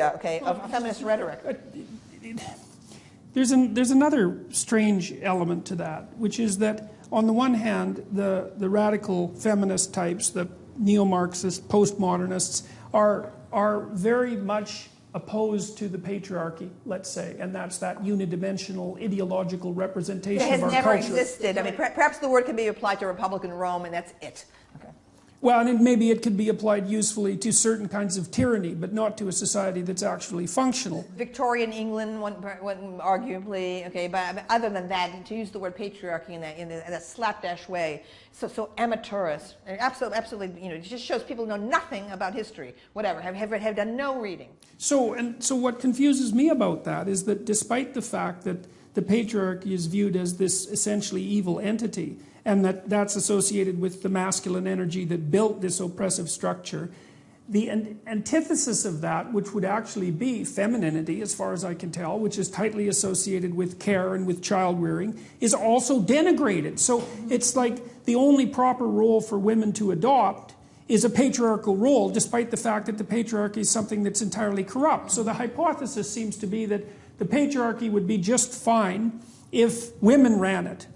okay, of feminist rhetoric. There's another strange element to that, which is that on the one hand, the radical feminist types, the neo-Marxists, postmodernists, are very much opposed to the patriarchy, let's say, and that's that unidimensional ideological representation of our culture. It has never existed. I mean, perhaps the word can be applied to Republican Rome, and that's it. Okay. Well, and maybe it could be applied usefully to certain kinds of tyranny, but not to a society that's actually functional. Victorian England, one arguably, okay, but other than that, to use the word patriarchy in that slapdash way, so amateurist, absolutely, you know, it just shows people know nothing about history, whatever, have done no reading. So what confuses me about that is that despite the fact that the patriarchy is viewed as this essentially evil entity, and that's associated with the masculine energy that built this oppressive structure, the antithesis of that, which would actually be femininity, as far as I can tell, which is tightly associated with care and with child rearing, is also denigrated. So it's like the only proper role for women to adopt is a patriarchal role, despite the fact that the patriarchy is something that's entirely corrupt. So the hypothesis seems to be that the patriarchy would be just fine if women ran it.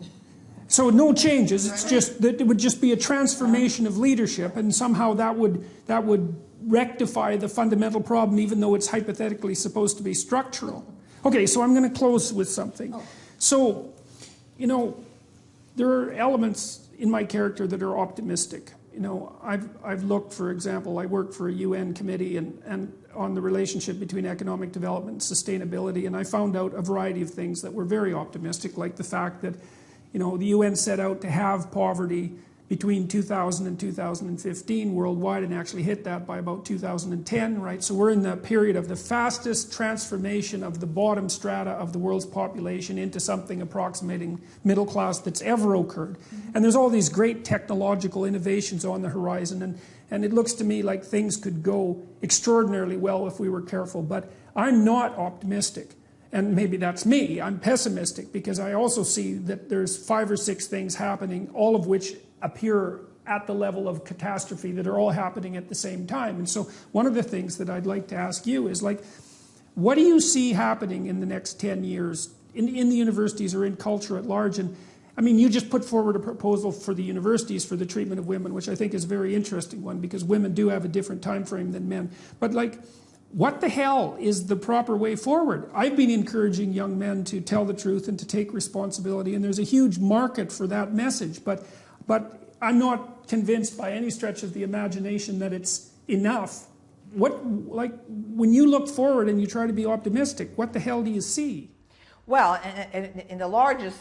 So no changes, it's just that it would just be a transformation of leadership, and somehow that would rectify the fundamental problem, even though it's hypothetically supposed to be structural. Okay, so I'm going to close with something. So, you know, there are elements in my character that are optimistic. You know, I've looked, for example, I work for a UN committee and on the relationship between economic development and sustainability, and I found out a variety of things that were very optimistic, like the fact that, you know, the UN set out to have poverty between 2000 and 2015 worldwide, and actually hit that by about 2010, right? So we're in the period of the fastest transformation of the bottom strata of the world's population into something approximating middle class that's ever occurred. And there's all these great technological innovations on the horizon, and it looks to me like things could go extraordinarily well if we were careful, but I'm not optimistic. And maybe that's me. I'm pessimistic because I also see that there's 5 or 6 things happening, all of which appear at the level of catastrophe, that are all happening at the same time. And so one of the things that I'd like to ask you is, like, what do you see happening in the next 10 years in the universities or in culture at large? And I mean, you just put forward a proposal for the universities for the treatment of women, which I think is a very interesting one, because women do have a different time frame than men. But like, what the hell is the proper way forward? I've been encouraging young men to tell the truth and to take responsibility, and there's a huge market for that message, but I'm not convinced by any stretch of the imagination that it's enough. Like, when you look forward and you try to be optimistic, what the hell do you see? Well, in the largest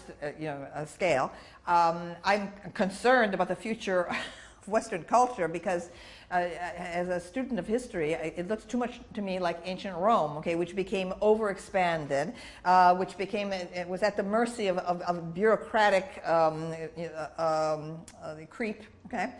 scale, I'm concerned about the future of Western culture, because as a student of history, it looks too much to me like ancient Rome, okay, which became overexpanded, which became, it was at the mercy of bureaucratic creep, okay,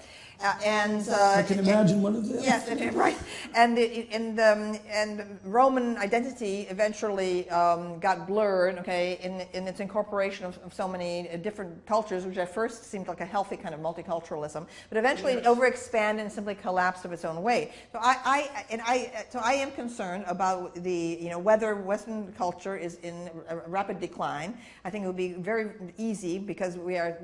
and I can imagine one of them. Yes, right, and Roman identity eventually got blurred, okay, in its incorporation of so many different cultures, which at first seemed like a healthy kind of multiculturalism, but eventually it overexpanded and simply collapsed of its own weight. So I am concerned about whether Western culture is in a rapid decline. I think it would be very easy, because we are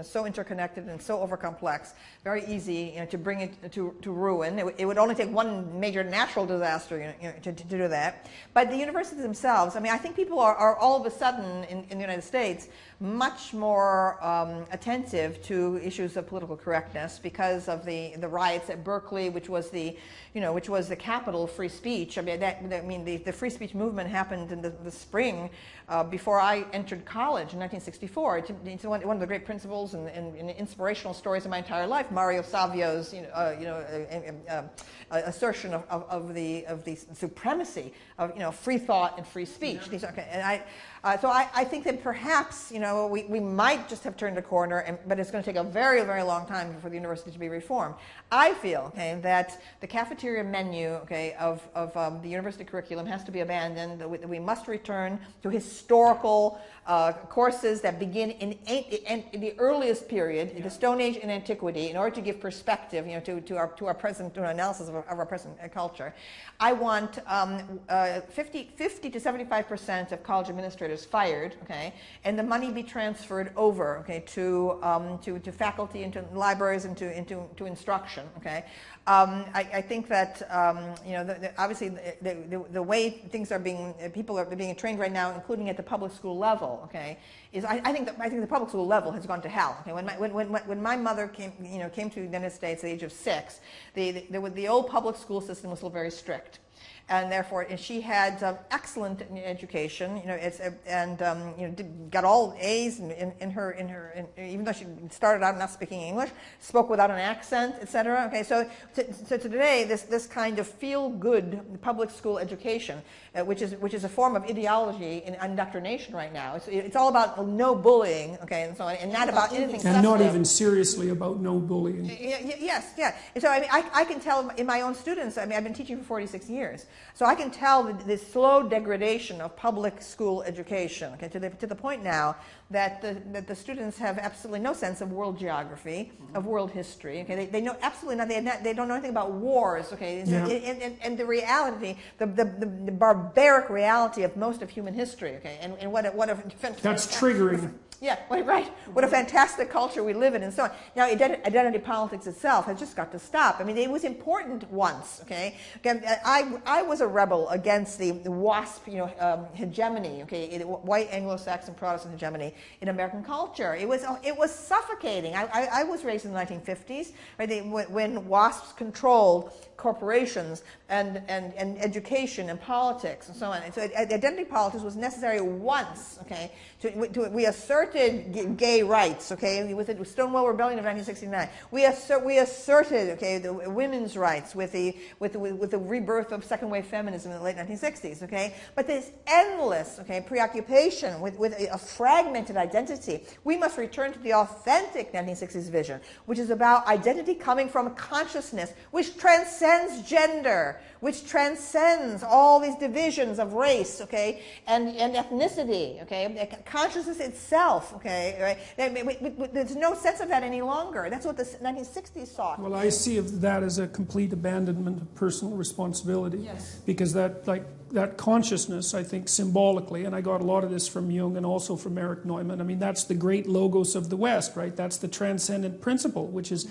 so interconnected and so overcomplex, very easy to bring it to ruin. It would only take one major natural disaster to do that. But the universities themselves, I mean, I think people are all of a sudden in the United States much more attentive to issues of political correctness because of the riots at Berkeley, which was the capital of free speech. I mean, the free speech movement happened in the spring before I entered college in 1964. It's one of the great principles and inspirational stories of my entire life. Mario Savio's assertion of the supremacy of free thought and free speech. Yeah. So I think that perhaps we might just have turned a corner, but it's going to take a very, very long time for the university to be reformed. I feel that the cafeteria menu of the university curriculum has to be abandoned. That we must return to historical courses that begin in the earliest period, the Stone Age and antiquity. equity, in order to give perspective, to our present, to an analysis of our present culture, I want 50 to 75% of college administrators fired, okay, and the money be transferred over, okay, to faculty, into libraries, into instruction, okay. I think that obviously the way things are people are being trained right now, including at the public school level, okay, is I think the public school level has gone to hell. Okay, when my mother came to the United States at the age of 6, the old public school system was still very strict. And therefore, she had excellent education, got all A's in her, even though she started out not speaking English, spoke without an accent, etc. Okay, so today, this kind of feel-good public school education, which is a form of ideology and indoctrination right now. It's all about no bullying, okay, and so on, and not about anything. And not even seriously about no bullying. Yes, yeah. And so I can tell in my own students. I've been teaching for 46 years. So I can tell the slow degradation of public school education, okay, to the point now that the students have absolutely no sense of world geography, of world history. Okay, they know absolutely nothing. They don't know anything about wars. Okay, and the reality, the barbaric reality of most of human history. Okay, and what a that's triggering. Yeah, right. What a fantastic culture we live in, and so on. Now, identity politics itself has just got to stop. I mean, it was important once. Okay, I was a rebel against the WASP, hegemony. Okay, white Anglo-Saxon Protestant hegemony in American culture. It was suffocating. I was raised in the 1950s, right? When WASPs controlled corporations and education and politics and so on. And so identity politics was necessary once. Okay, we asserted gay rights, okay, with the Stonewall Rebellion of 1969. We asserted, okay, the women's rights with the rebirth of second wave feminism in the late 1960s, okay. But this endless, okay, preoccupation with a fragmented identity. We must return to the authentic 1960s vision, which is about identity coming from consciousness, which transcends gender, which transcends all these divisions of race, okay, and ethnicity, okay, consciousness itself, okay, right? There's no sense of that any longer. That's what the 1960s sought. Well, I see that as a complete abandonment of personal responsibility. Yes. Because that consciousness, I think, symbolically, and I got a lot of this from Jung and also from Erich Neumann, I mean, that's the great logos of the West, right? That's the transcendent principle, which is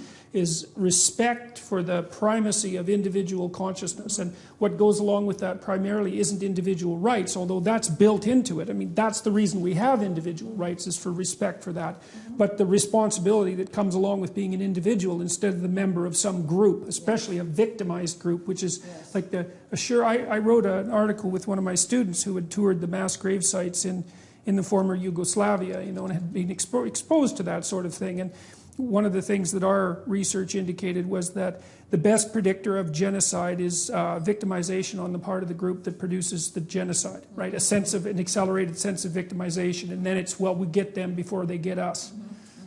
respect for the primacy of individual consciousness. And what goes along with that primarily isn't individual rights, although that's built into it. I mean, that's the reason we have individual rights, is for respect for that. But the responsibility that comes along with being an individual instead of the member of some group, especially a victimized group, which is like I wrote an article with one of my students who had toured the mass grave sites in the former Yugoslavia, and had been exposed to that sort of thing. And one of the things that our research indicated was that the best predictor of genocide is victimization on the part of the group that produces the genocide, right? An accelerated sense of victimization, and then it's, well, we get them before they get us.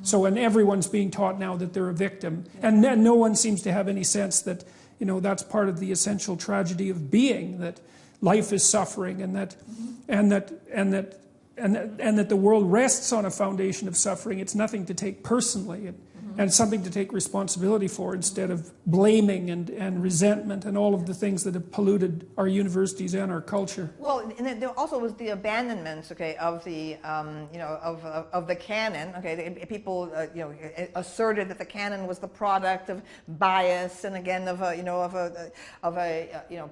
So, and everyone's being taught now that they're a victim, and no one seems to have any sense that, that's part of the essential tragedy of being, that life is suffering, and that the world rests on a foundation of suffering. It's nothing to take personally, and something to take responsibility for, instead of blaming and resentment and all of the things that have polluted our universities and our culture. Well, and there also was the abandonment, okay, of the of the canon. Okay, people asserted that the canon was the product of bias, and again of a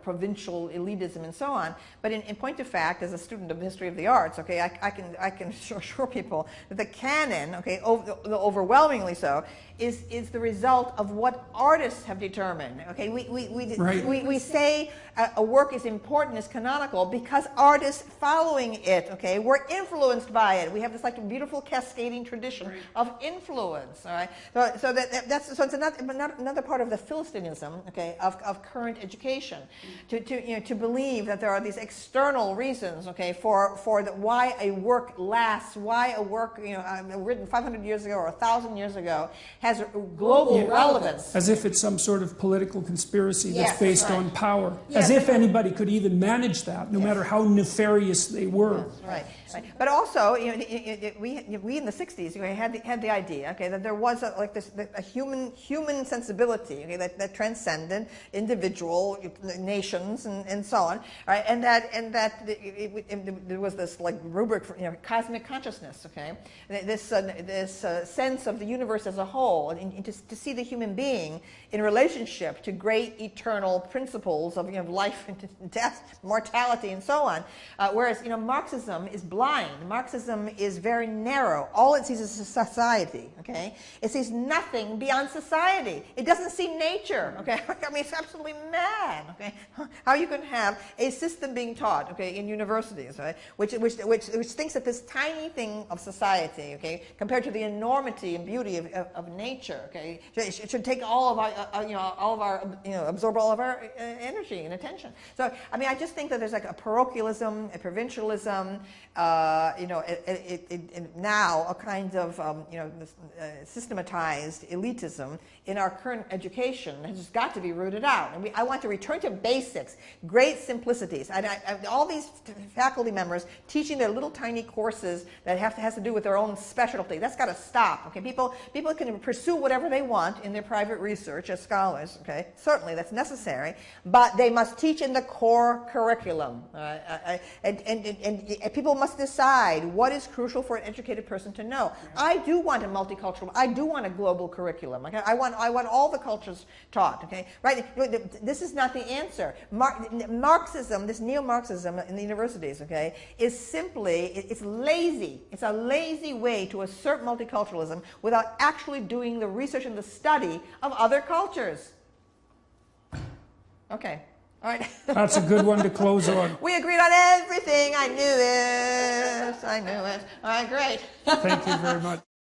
provincial elitism and so on. But in point of fact, as a student of the history of the arts, okay, I can assure people that the canon, okay, overwhelmingly so, is the result of what artists have determined. Okay, we say a work is important, is canonical, because artists following it, okay, were influenced by it. We have this like beautiful cascading tradition of influence. All right, so it's another part of the Philistinism, okay, of current education, to believe that there are these external reasons, okay, for why a work lasts, why a work written 500 years ago or 1,000 years ago has global relevance. As if it's some sort of political conspiracy that's Yes, based right. on power. Yes, As if anybody could even manage that, no matter how nefarious they were. Yes, right. But also, we in the 60s had the idea, okay, that there was a human sensibility, okay, that transcended individual nations and so on, right? And that there was this like rubric for cosmic consciousness, okay, this sense of the universe as a whole, and to see the human being in relationship to great eternal principles of life and death, mortality, and so on. Whereas Marxism is blind. Marxism is very narrow. All it sees is society. Okay, it sees nothing beyond society. It doesn't see nature. Okay, I mean it's absolutely mad. Okay, how you can have a system being taught, okay, in universities, right, which thinks that this tiny thing of society, okay, compared to the enormity and beauty of nature, okay, it should take all of our absorb all of our energy and attention. So I mean I just think that there's like a parochialism, a provincialism, now a kind of systematized elitism in our current education has got to be rooted out. And I want to return to basics, great simplicities. All these faculty members teaching their little tiny courses that has to do with their own specialty. That's got to stop. Okay, people can pursue whatever they want in their private research as scholars. Okay, certainly that's necessary, but they must teach in the core curriculum. And people must decide what is crucial for an educated person to know. I do want a multicultural. I do want a global curriculum. Okay? I want all the cultures taught. Okay, right? This is not the answer. Marxism, this neo-Marxism in the universities, okay, is simply it's lazy. It's a lazy way to assert multiculturalism without actually doing the research and the study of other cultures. Okay. All right. That's a good one to close on. We agreed on everything. I knew it. All right, great. Thank you very much.